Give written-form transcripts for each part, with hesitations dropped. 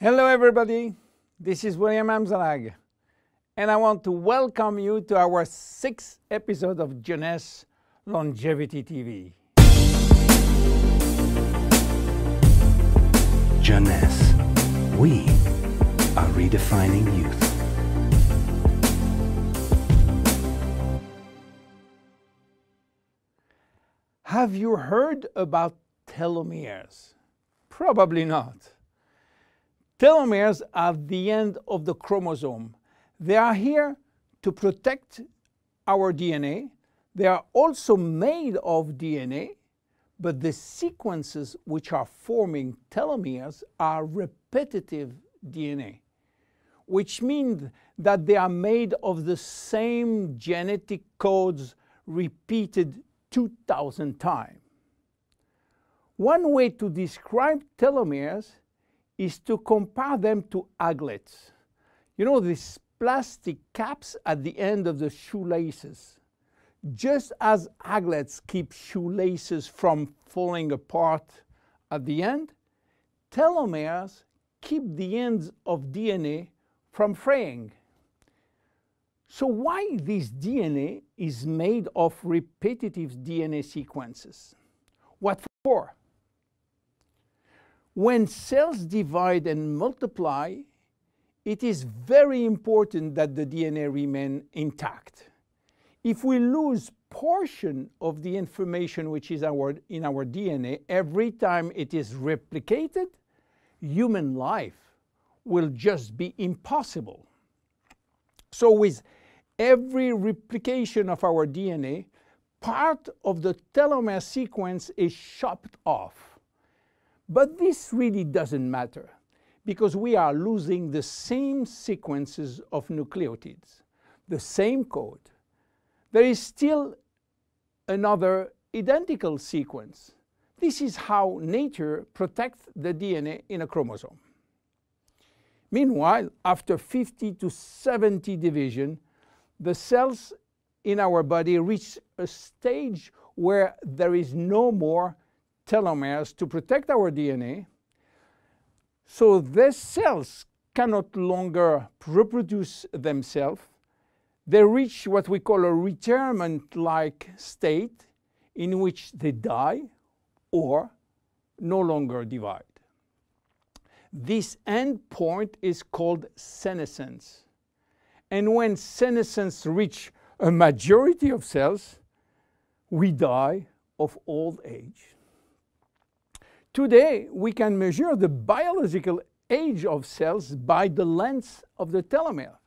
Hello everybody, this is William Amzalag, and I want to welcome you to our 6th episode of Jeunesse Longevity TV. Jeunesse, we are redefining youth. Have you heard about telomeres? Probably not. Telomeres are the end of the chromosome. They are here to protect our DNA. They are also made of DNA, but the sequences which are forming telomeres are repetitive DNA, which means that they are made of the same genetic codes repeated 2,000 times. One way to describe telomeres is to compare them to aglets. You know, these plastic caps at the end of the shoelaces. Just as aglets keep shoelaces from falling apart at the end, telomeres keep the ends of DNA from fraying. So why this DNA is made of repetitive DNA sequences? What for? When cells divide and multiply, it is very important that the DNA remain intact. If we lose portion of the information which is in our DNA every time it is replicated, human life will just be impossible. So with every replication of our DNA, part of the telomere sequence is chopped off. But this really doesn't matter, because we are losing the same sequences of nucleotides, the same code. There is still another identical sequence. This is how nature protects the DNA in a chromosome. Meanwhile, after 50 to 70 division, the cells in our body reach a stage where there is no more telomeres to protect our DNA. So these cells cannot longer reproduce themselves. They reach what we call a retirement-like state in which they die or no longer divide. This end point is called senescence. And when senescence reaches a majority of cells, we die of old age. Today, we can measure the biological age of cells by the length of the telomere.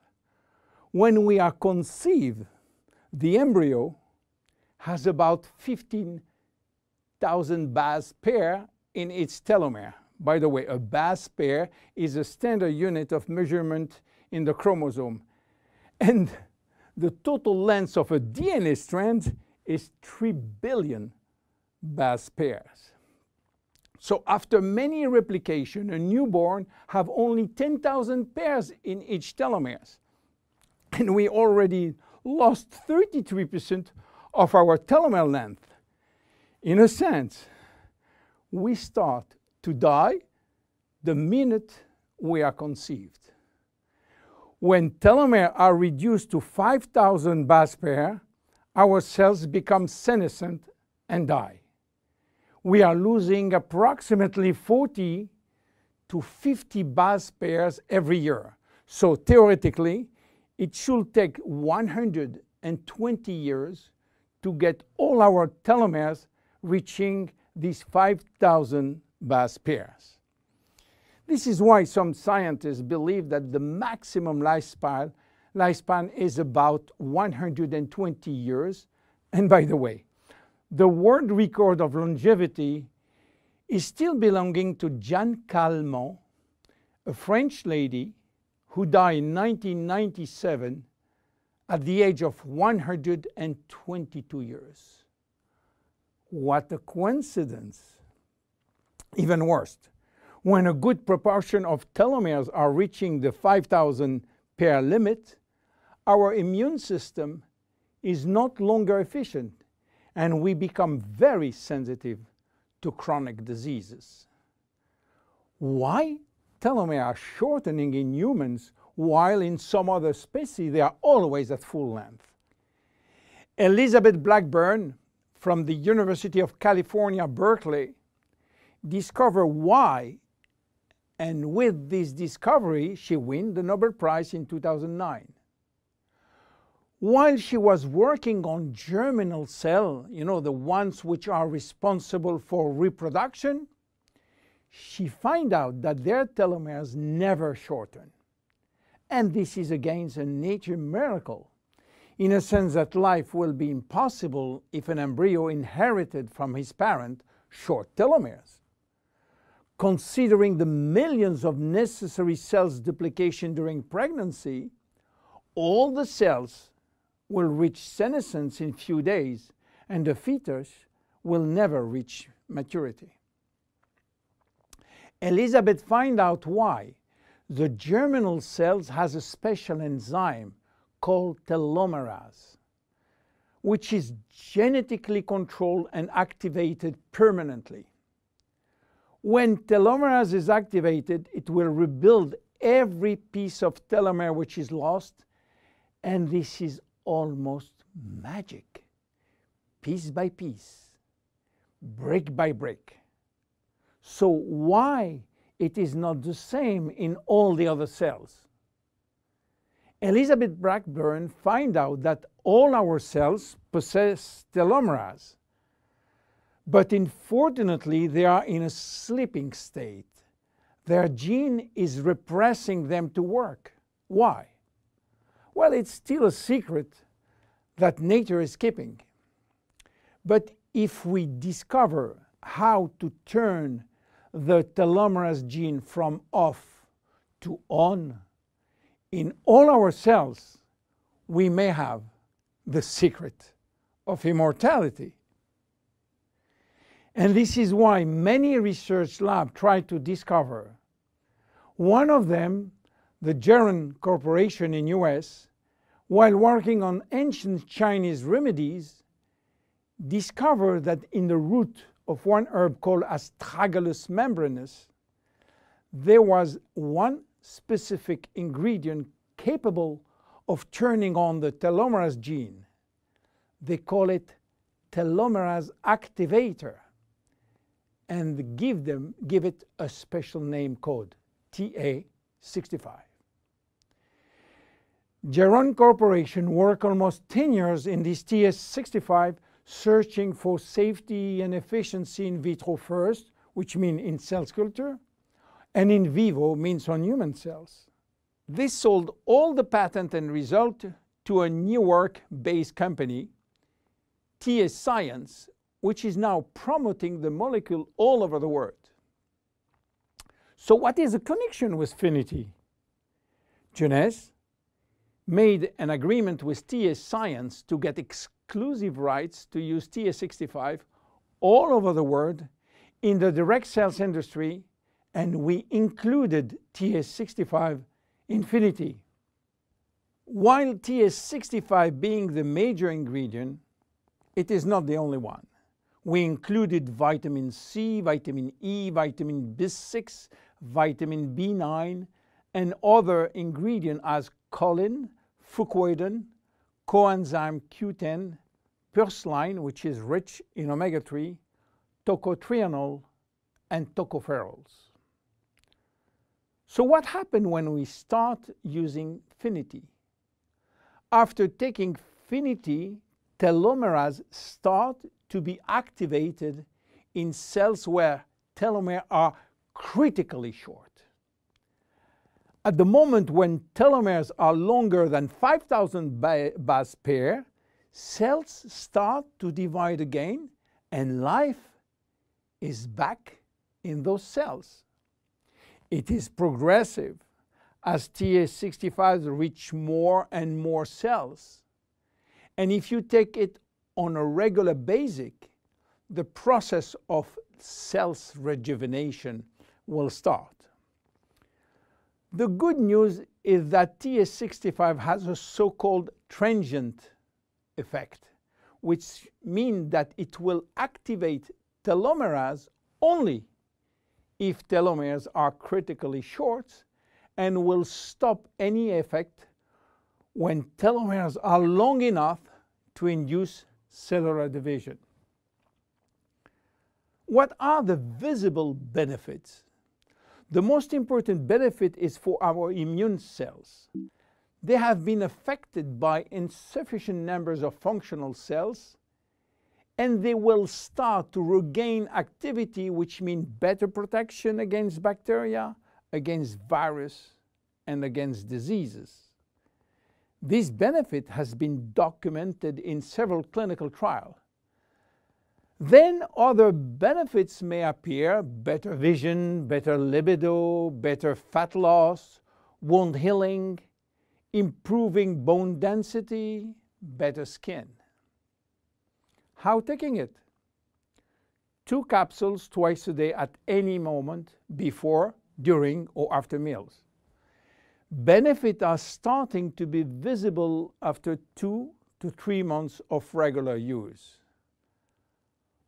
When we are conceived, the embryo has about 15,000 base pair in its telomere. By the way, a base pair is a standard unit of measurement in the chromosome. And the total length of a DNA strand is 3 billion base pairs. So after many replications, a newborn have only 10,000 pairs in each telomeres. And we already lost 33% of our telomere length. In a sense, we start to die the minute we are conceived. When telomeres are reduced to 5,000 base pairs, our cells become senescent and die. We are losing approximately 40 to 50 base pairs every year. So theoretically, it should take 120 years to get all our telomeres reaching these 5,000 base pairs. This is why some scientists believe that the maximum lifespan is about 120 years. And by the way, the world record of longevity is still belonging to Jeanne Calment, a French lady who died in 1997 at the age of 122 years. What a coincidence! Even worse, when a good proportion of telomeres are reaching the 5,000 pair limit, our immune system is not longer efficient, and we become very sensitive to chronic diseases. Why telomeres are shortening in humans, while in some other species they are always at full length. Elizabeth Blackburn from the University of California, Berkeley, discovered why, and with this discovery she won the Nobel Prize in 2009. While she was working on germinal cells, the ones which are responsible for reproduction, she found out that their telomeres never shorten. And this is again a nature miracle, in a sense that life will be impossible if an embryo inherited from his parent short telomeres. Considering the millions of necessary cells duplication during pregnancy, all the cells will reach senescence in few days, and the fetus will never reach maturity. Elizabeth found out why. The germinal cells has a special enzyme called telomerase, which is genetically controlled and activated permanently. When telomerase is activated, it will rebuild every piece of telomere which is lost, and this is almost magic. Piece by piece, brick by brick. So why it is not the same in all the other cells? Elizabeth Blackburn found out that all our cells possess telomerase, but unfortunately they are in a sleeping state. Their gene is repressing them to work. Why? Well, it's still a secret that nature is keeping. But if we discover how to turn the telomerase gene from off to on in all our cells, we may have the secret of immortality. And this is why many research labs try to discover. One of them, the Jeunesse Corporation in US, while working on ancient Chinese remedies, discovered that in the root of one herb called Astragalus membranus, there was one specific ingredient capable of turning on the telomerase gene. They call it telomerase activator, and give it a special name code, TA65. Jeunesse Corporation worked almost 10 years in this TA65, searching for safety and efficiency in vitro first, which means in cell culture, and in vivo means on human cells. They sold all the patent and result to a New York-based company, TA Science, which is now promoting the molecule all over the world. So what is the connection with Finiti? Jeunesse made an agreement with TA Science to get exclusive rights to use TA65 all over the world in the direct sales industry, and we included TA65 in Finiti. While TA65 being the major ingredient, it is not the only one. We included vitamin C, vitamin E, vitamin B6, vitamin B9, and other ingredients as choline, fucoidan, coenzyme Q10, purslane, which is rich in omega-3, tocotrienol, and tocopherols. So what happened when we start using Finiti? After taking Finiti, telomerase start to be activated in cells where telomeres are critically short. At the moment when telomeres are longer than 5,000 base pair, cells start to divide again, and life is back in those cells. It is progressive as TA65 reach more and more cells. And if you take it on a regular basis, the process of cells rejuvenation will start. The good news is that TA65 has a so-called transient effect, which means that it will activate telomerase only if telomeres are critically short and will stop any effect when telomeres are long enough to induce cellular division. What are the visible benefits? The most important benefit is for our immune cells. They have been affected by insufficient numbers of functional cells, and they will start to regain activity, which means better protection against bacteria, against virus, and against diseases. This benefit has been documented in several clinical trials. Then other benefits may appear: better vision, better libido, better fat loss, wound healing, improving bone density, better skin. How taking it? 2 capsules twice a day at any moment, before, during, or after meals. Benefits are starting to be visible after 2 to 3 months of regular use.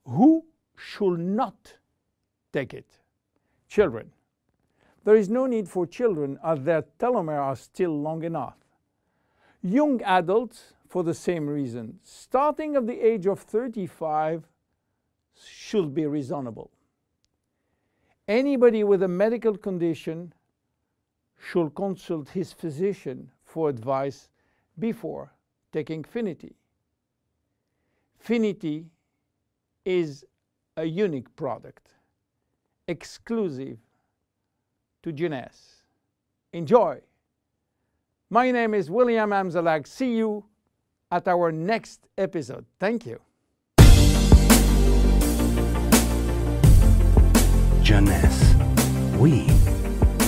Who should not take it? Children. There is no need for children, as their telomeres are still long enough. Young adults, for the same reason, starting at the age of 35, should be reasonable. Anybody with a medical condition should consult his physician for advice before taking Finiti. Finiti is a unique product, exclusive to Jeunesse. Enjoy! My name is William Amzalag. See you at our next episode. Thank you. Jeunesse. We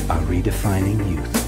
are redefining youth.